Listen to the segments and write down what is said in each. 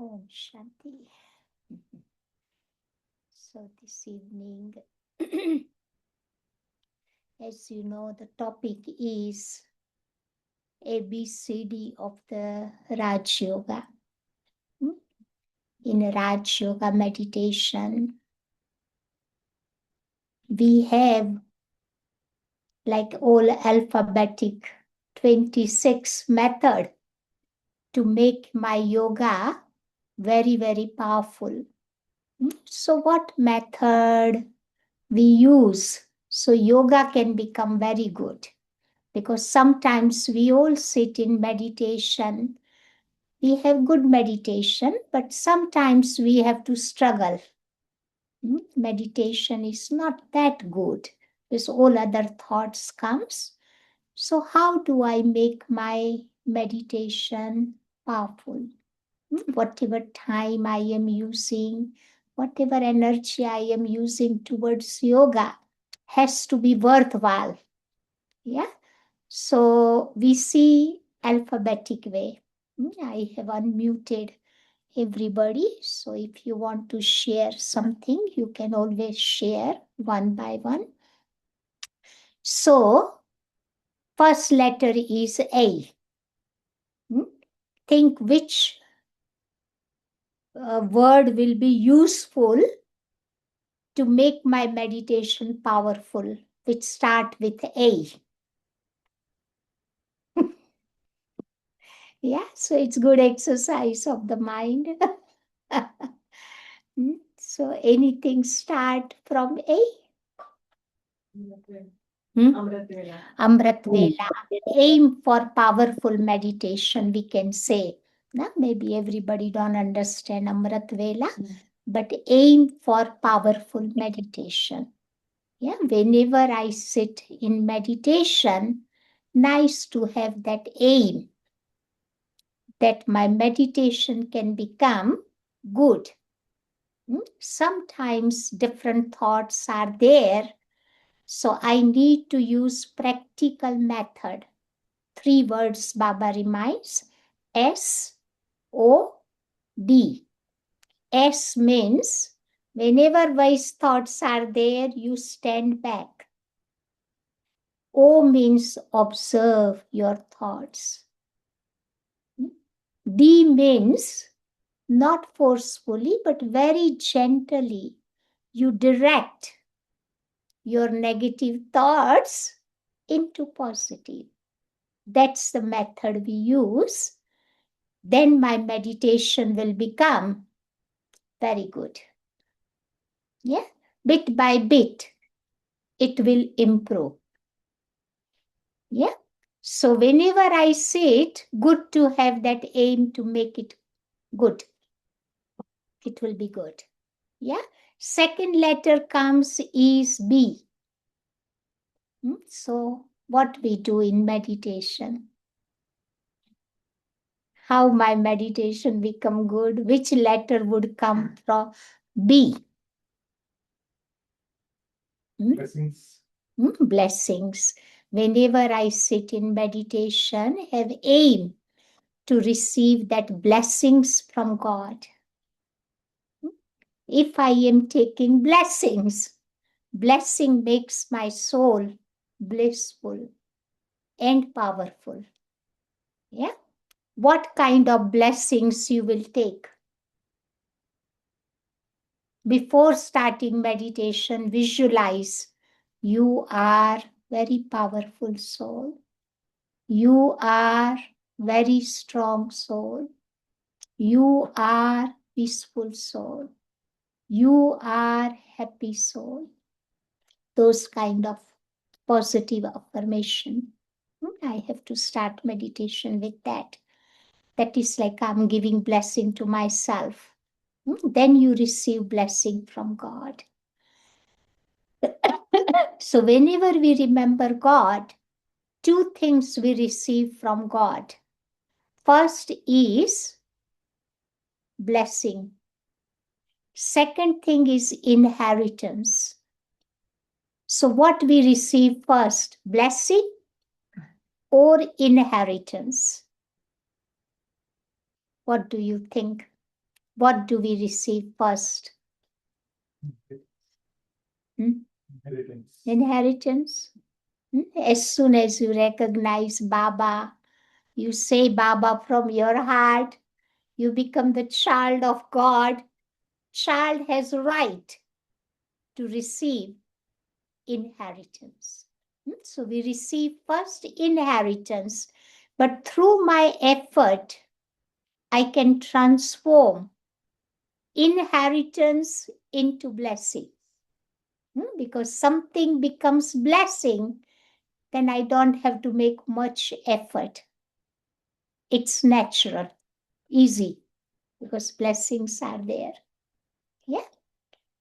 Om Shanti. So this evening, as you know, the topic is ABCD of the Raj Yoga. In Raj Yoga meditation, we have like all alphabetic 26 method to make my yoga very, very powerful. So what method we use so yoga can become very good? Because sometimes we all sit in meditation. We have good meditation, but sometimes we have to struggle. Meditation is not that good because all other thoughts comes. So how do I make my meditation powerful? Whatever time I am using, whatever energy I am using towards yoga has to be worthwhile. Yeah. So we see alphabetic way. I have unmuted everybody. So if you want to share something, you can always share one by one. So first letter is A. Think which word will be useful to make my meditation powerful, which start with A. Yeah, so it's good exercise of the mind. So anything start from A? Amrit Vela. Aim for powerful meditation, we can say. Now, maybe everybody don't understand Amrit Vela, but aim for powerful meditation. Yeah, whenever I sit in meditation, nice to have that aim that my meditation can become good. Sometimes different thoughts are there, so I need to use practical method. 3 words Baba reminds: S, O, D. S means whenever wise thoughts are there, you stand back. O means observe your thoughts. D means not forcefully, but very gently, you direct your negative thoughts into positive. That's the method we use. Then my meditation will become very good. Yeah, bit by bit, it will improve. Yeah, so whenever I sit, good to have that aim to make it good. It will be good. Yeah, second letter comes is B. So what we do in meditation? How my meditation become good? Which letter would come from B? Blessings. Blessings. Whenever I sit in meditation, have aim to receive that blessings from God. If I am taking blessings, blessing makes my soul blissful and powerful. Yeah. What kind of blessings you will take? Before starting meditation, visualize you are very powerful soul. You are very strong soul. You are peaceful soul. You are happy soul. Those kind of positive affirmation. I have to start meditation with that. That is like I'm giving blessing to myself. Then you receive blessing from God. So whenever we remember God, 2 things we receive from God. First is blessing. Second thing is inheritance. So what we receive first, blessing or inheritance? What do you think? what do we receive first? Inheritance. Inheritance. As soon as you recognize Baba, you say Baba from your heart, you become the child of God. Child has right to receive inheritance. So we receive first inheritance, but through my effort, I can transform inheritance into blessing. Because something becomes blessing, then I don't have to make much effort. It's natural, easy, because blessings are there. Yeah.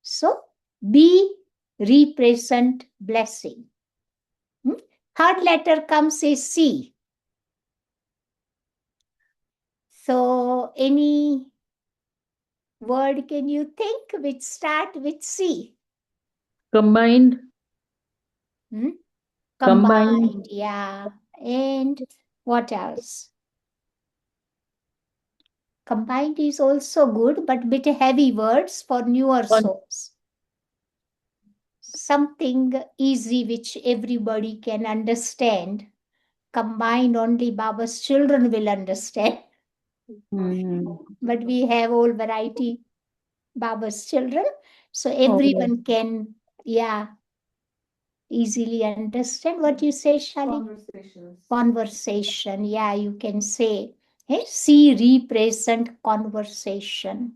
So B represent blessing. Third letter comes as C. So any word can you think which start with C? Combined. Combined, yeah. And what else? Combined is also good, but bit heavy words for newer souls. Something easy which everybody can understand. Combined only Baba's children will understand. But we have all variety Baba's children, so everyone can, yeah, easily understand. What you say, Shali? Conversation, yeah, you can say. Hey, see, represent conversation,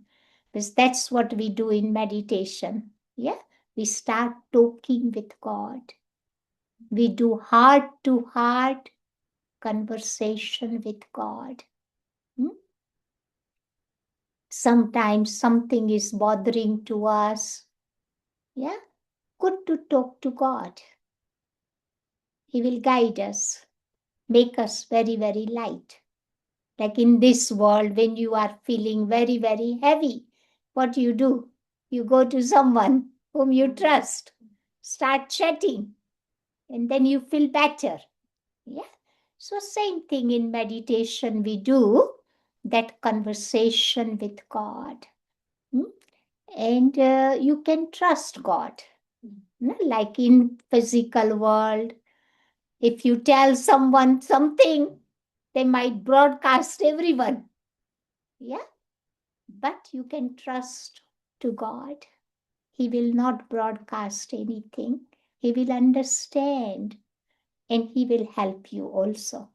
because that's what we do in meditation. Yeah, we start talking with God. We do heart-to-heart conversation with God. Sometimes something is bothering to us. Yeah, good to talk to God. He will guide us, make us very, very light. Like in this world, when you are feeling very, very heavy, what do? You go to someone whom you trust, start chatting, and then you feel better. Yeah. So same thing in meditation we do, that conversation with God. And you can trust God. Like in physical world, if you tell someone something, they might broadcast everyone. Yeah. But you can trust to God. He will not broadcast anything. He will understand and he will help you also.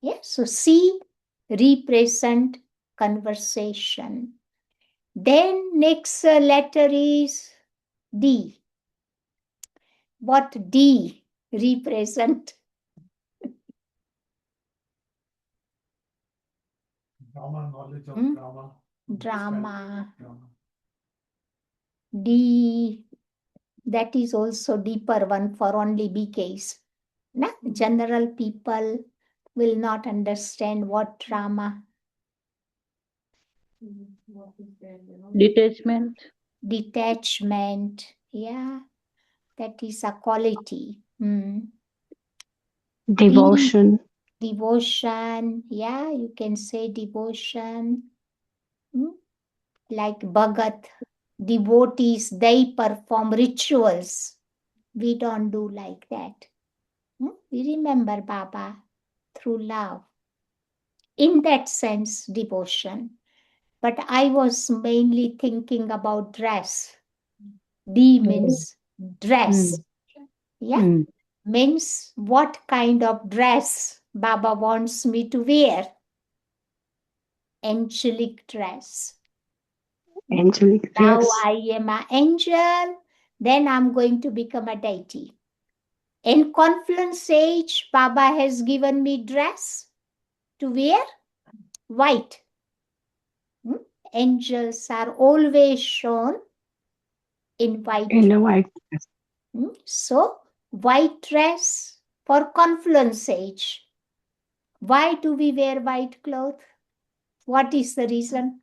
Yeah. So C represent conversation. Then next letter is D. What D represent? Drama, knowledge of drama. Drama. D, that is also deeper one for only BKs. General people will not understand what drama. Detachment. Detachment, yeah, that is a quality. Devotion. Devotion, yeah, you can say devotion. Like Bhagat, devotees, they perform rituals. We don't do like that. We remember Baba through love. In that sense, devotion. But I was mainly thinking about dress. D means dress. Yeah? Means what kind of dress Baba wants me to wear. Angelic dress. Angelic Now dress. I am an angel, then I'm going to become a deity. In confluence age, Baba has given me dress to wear, white. Angels are always shown in white. In a white dress. So, white dress for confluence age. Why do we wear white cloth? What is the reason?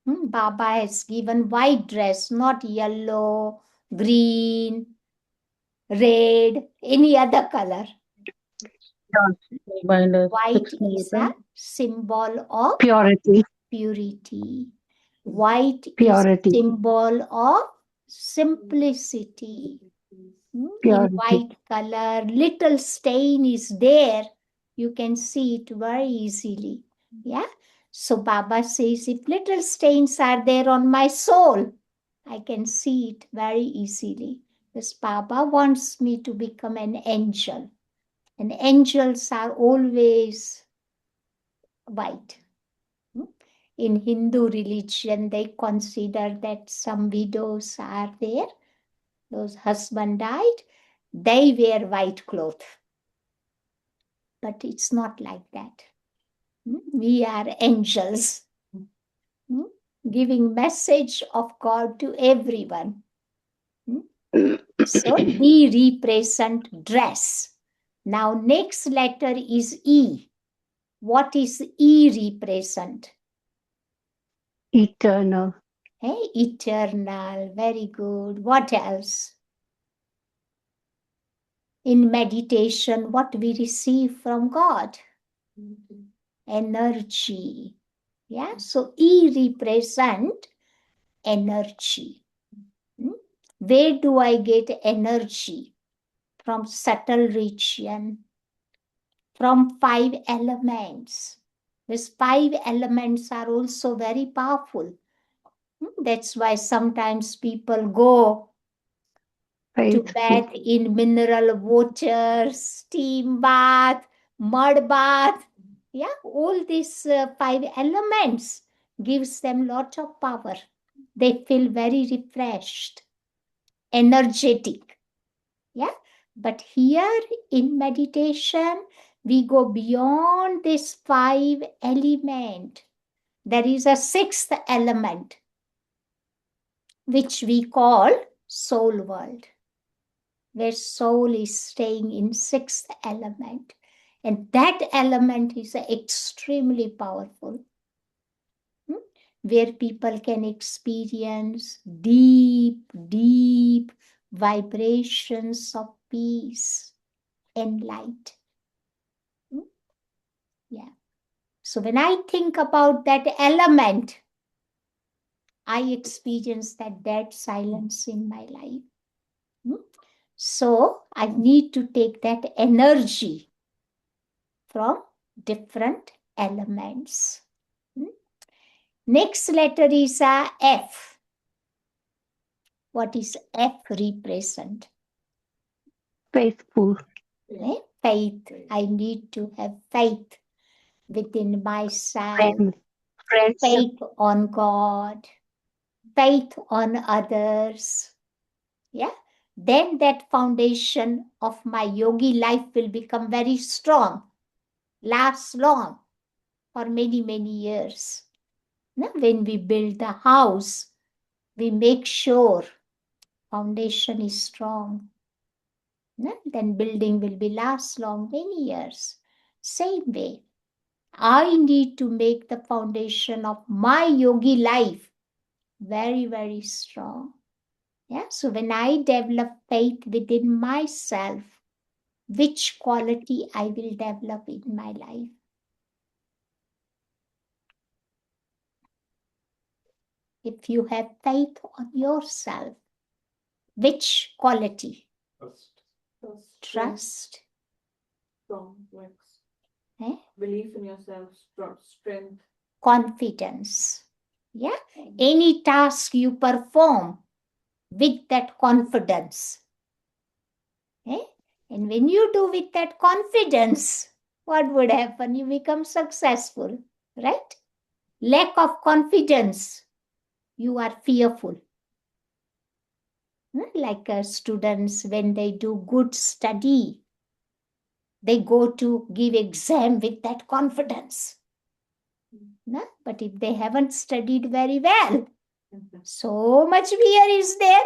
Baba has given white dress, not yellow, green, red, any other color. White is a symbol of Purity. purity. White Purity. is symbol of simplicity. In Purity. white color, little stain is there. You can see it very easily. Yeah. So Baba says, if little stains are there on my soul, I can see it very easily. This Baba wants me to become an angel. And angels are always white. In Hindu religion, they consider that some widows are there. Those husband died, they wear white cloth. But it's not like that. We are angels, giving message of God to everyone. So we represent dress. Now next letter is E. What is E represent? Eternal. Eternal. Very good. What else? In meditation, what we receive from God? Energy. Yeah. So E represent energy. Where do I get energy? From subtle region, from 5 elements. These 5 elements are also very powerful. That's why sometimes people go to Faithful. bath in mineral water, steam bath, mud bath. Yeah, all these 5 elements gives them lot of power. They feel very refreshed, energetic. Yeah, but here in meditation, we go beyond this 5 element. There is a 6th element, which we call soul world, where soul is staying in 6th element. And that element is extremely powerful, where people can experience deep, deep vibrations of peace and light. Yeah. So when I think about that element, I experience that dead silence in my life. So I need to take that energy from different elements. Next letter is a F. What is F represent? Faithful. Faith. I need to have faith within myself. Friendship. Faith on God. Faith on others. Yeah. Then that foundation of my yogi life will become very strong, last long for many, many years. Now, when we build the house, we make sure foundation is strong. Then building will be last long, many years. Same way, I need to make the foundation of my yogi life very, very strong. Yeah. So when I develop faith within myself, which quality I will develop in my life? If you have faith on yourself, which quality? Trust. Strong, like Belief in yourself, strength. Confidence. Yeah. Any task you perform with that confidence. And when you do with that confidence, what would happen? You become successful, right? Lack of confidence, you are fearful. Like students, when they do good study, they go to give exam with that confidence. But if they haven't studied very well, so much fear is there.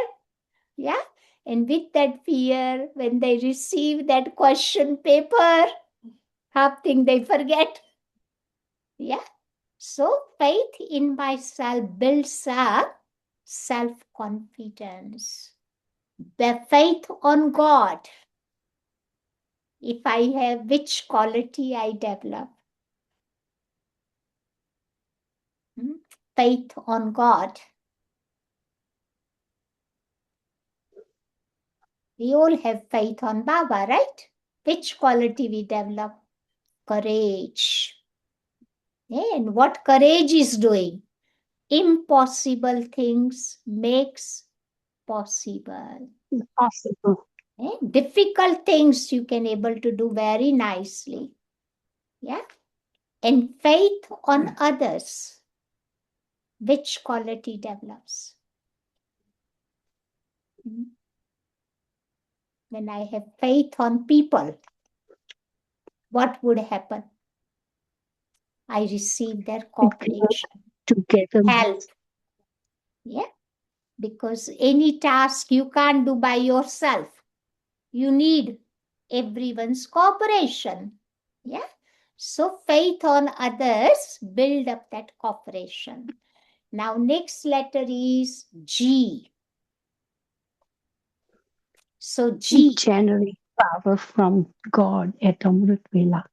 Yeah. And with that fear, when they receive that question paper, half thing they forget. Yeah. So faith in myself builds up self-confidence. The faith on God. If I have, which quality I develop? faith on God. We all have faith on Baba, right? Which quality we develop? Courage. And what courage is doing? Impossible things makes possible. Possible. Difficult things you can able to do very nicely. Yeah. And faith on others. Which quality develops? When I have faith on people, what would happen? I receive their cooperation, Together. help. Yeah. Because any task you can't do by yourself. You need everyone's cooperation. Yeah. So faith on others build up that cooperation. Now next letter is G. So G. Generate power from God at Amrit Vela.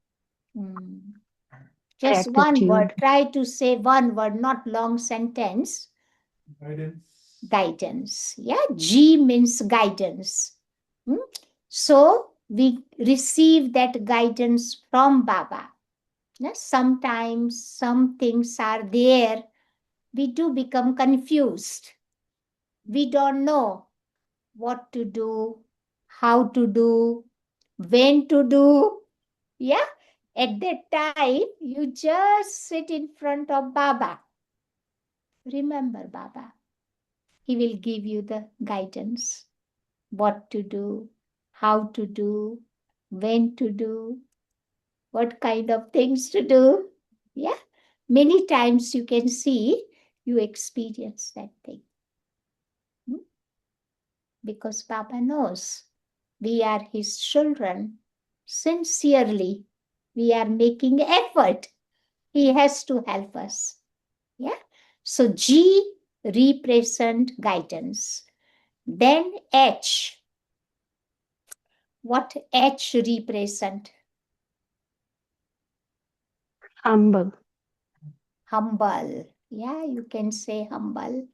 Just one word. Try to say one word, not long sentence. Guidance. Guidance. Yeah. G means guidance. So we receive that guidance from Baba. Sometimes some things are there. We do become confused. We don't know what to do, how to do, when to do. Yeah. At that time, you just sit in front of Baba. Remember Baba. He will give you the guidance. What to do, how to do, when to do, what kind of things to do. Yeah. Many times you can see, you experience that thing. Because Baba knows we are his children. Sincerely, we are making effort. He has to help us. Yeah. So G represent guidance. Then H. What H represent? Humble. Humble. Yeah, you can say humble.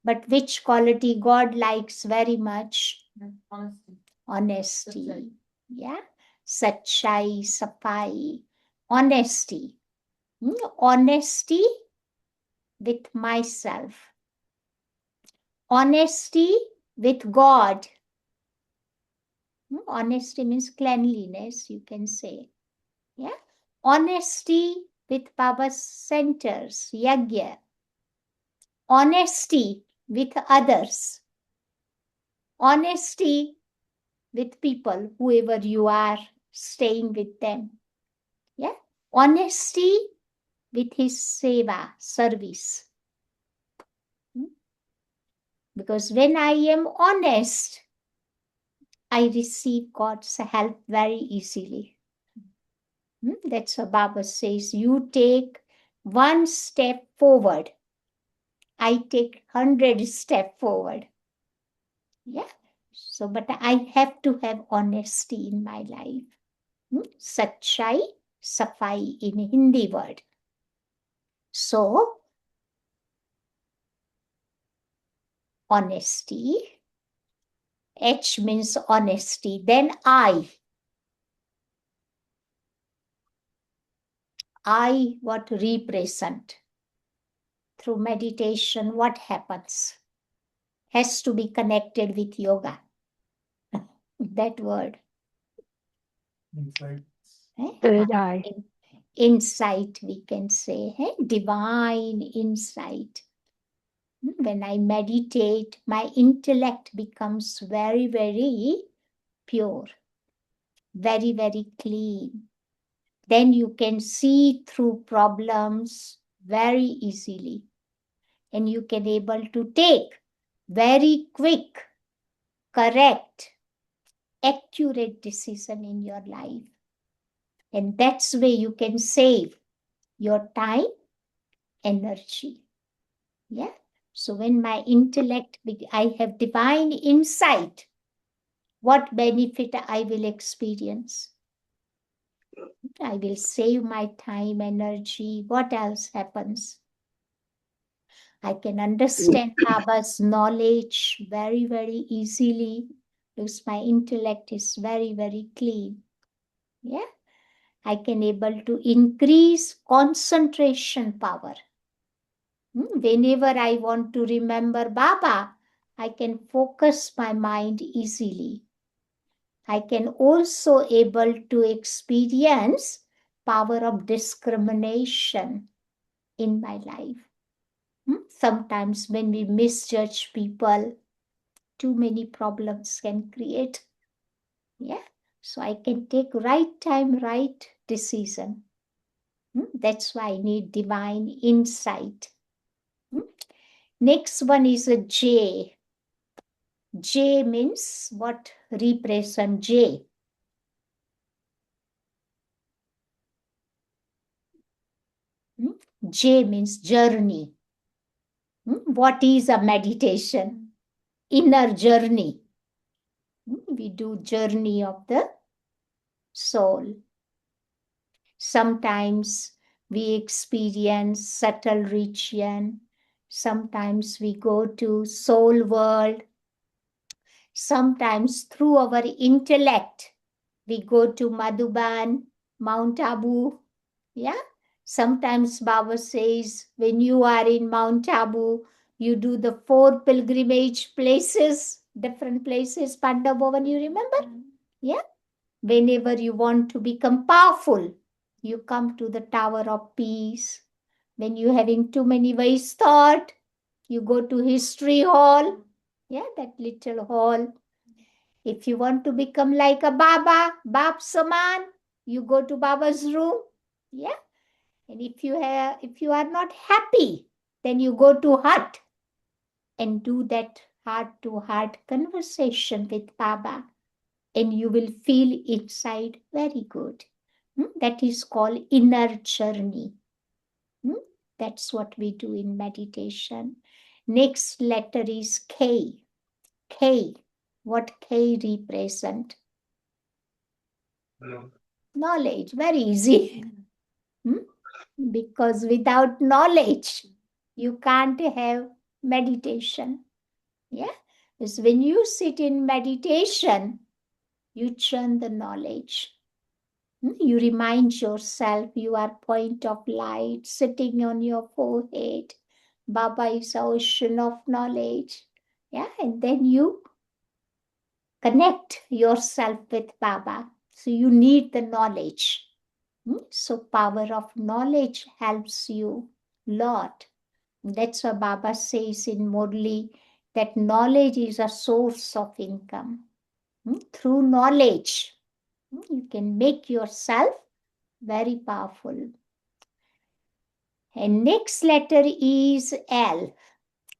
But which quality God likes very much? Honesty. Honesty. Sachai. Yeah. Sachai, safai. Honesty. Honesty with myself. Honesty with God. Honesty means cleanliness, you can say. Yeah. Honesty with Baba's centers, yagya. Honesty with others. Honesty with people, whoever you are staying with them. Yeah. Honesty with his seva, service. Because when I am honest, I receive God's help very easily. That's what Baba says. You take one step forward, I take 100 steps forward. Yeah. So, but I have to have honesty in my life. Sachai, safai in Hindi word. So, honesty. H means honesty. Then I. I what represent? Through meditation, what happens? Has to be connected with yoga. That word. Insight. Third eye. Insight, we can say. Divine insight. When I meditate, my intellect becomes very, very pure. Very, very clean. Then you can see through problems very easily. And you can able to take very quick, correct, accurate decision in your life. And that's where you can save your time, energy. Yeah. So when my intellect, I have divine insight, what benefit I will experience? I will save my time, energy. What else happens? I can understand Baba's knowledge very, very easily because my intellect is very, very clean. Yeah. I can able to increase concentration power. Whenever I want to remember Baba, I can focus my mind easily. I can also able to experience power of discrimination in my life. Sometimes when we misjudge people, too many problems can create. Yeah. So I can take right time, right decision. That's why I need divine insight. Next one is a J. J means what represent J? J means journey. What is a meditation? Inner journey. We do journey of the soul. Sometimes we experience subtle region. Sometimes we go to soul world. Sometimes through our intellect, we go to Madhuban, Mount Abu. Yeah. Sometimes Baba says, when you are in Mount Abu, you do the 4 pilgrimage places, different places. Pandavavan, you remember? Yeah. Whenever you want to become powerful, you come to the Tower of Peace. When you're having too many ways thought, you go to History Hall. Yeah, that little hall. If you want to become like a Baba, Bab Saman, you go to Baba's room. Yeah. And if you are not happy, then you go to hut and do that heart-to-heart conversation with Baba, and you will feel inside very good. That is called inner journey. That's what we do in meditation. Next letter is K. K. What K represent? Knowledge. Very easy. Because without knowledge, you can't have meditation. Yeah. Because when you sit in meditation, you churn the knowledge. You remind yourself you are point of light sitting on your forehead. Baba is the ocean of knowledge. Yeah. And then you connect yourself with Baba. So you need the knowledge. So power of knowledge helps you lot. That's why Baba says in Murli that knowledge is a source of income. Through knowledge, you can make yourself very powerful. And next letter is L.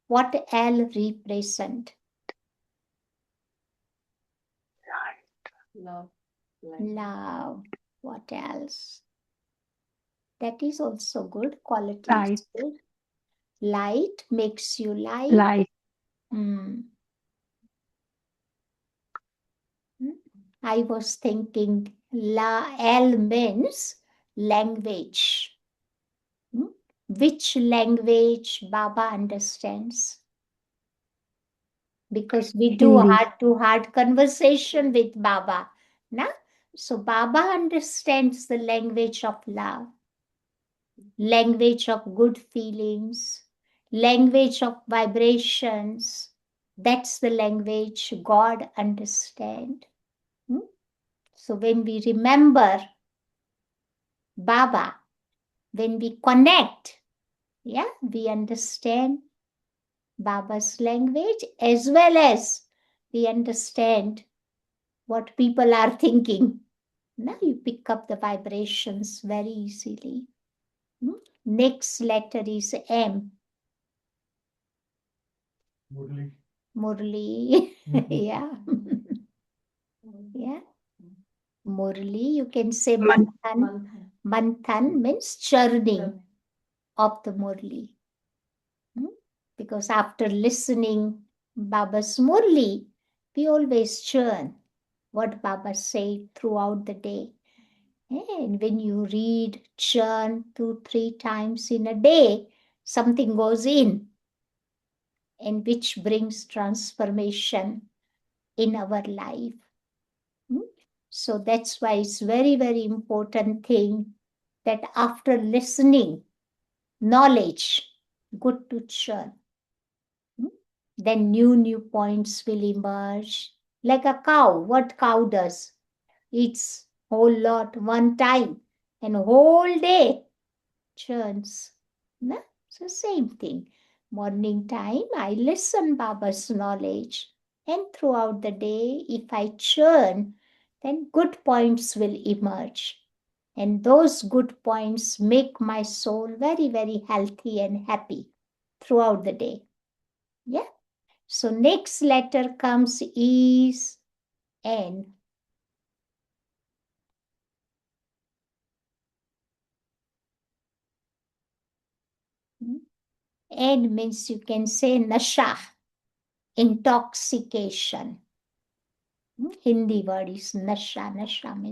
What L represent? Love. Love. What else? That is also good. Quality Light. is good. Light makes you light. Light. I was thinking L means language. Which language Baba understands? Because we do Hindi. heart-to-heart conversation with Baba. Na? So Baba understands the language of love, language of good feelings, language of vibrations. That's the language God understands. So when we remember Baba, when we connect, yeah, we understand Baba's language as well as we understand what people are thinking. Now you pick up the vibrations very easily. Next letter is M. Murli. Murli. Yeah. Yeah. Murli, you can say Manthan. Manthan means churning of the Murli. Because after listening Baba's Murli, we always churn what Baba said throughout the day. And when you read, churn 2-3 times in a day, something goes in. and which brings transformation in our life. So that's why it's very, very important thing that after listening, knowledge, good to churn. Then new points will emerge. Like a cow, what cow does? Eats whole lot one time and whole day churns. Na? So same thing. Morning time, I listen Baba's knowledge. And throughout the day, if I churn, then good points will emerge. And those good points make my soul very, very healthy and happy throughout the day. Yeah. So next letter comes is N. N means you can say nasha, intoxication. Hindi word is nasha. Nasha means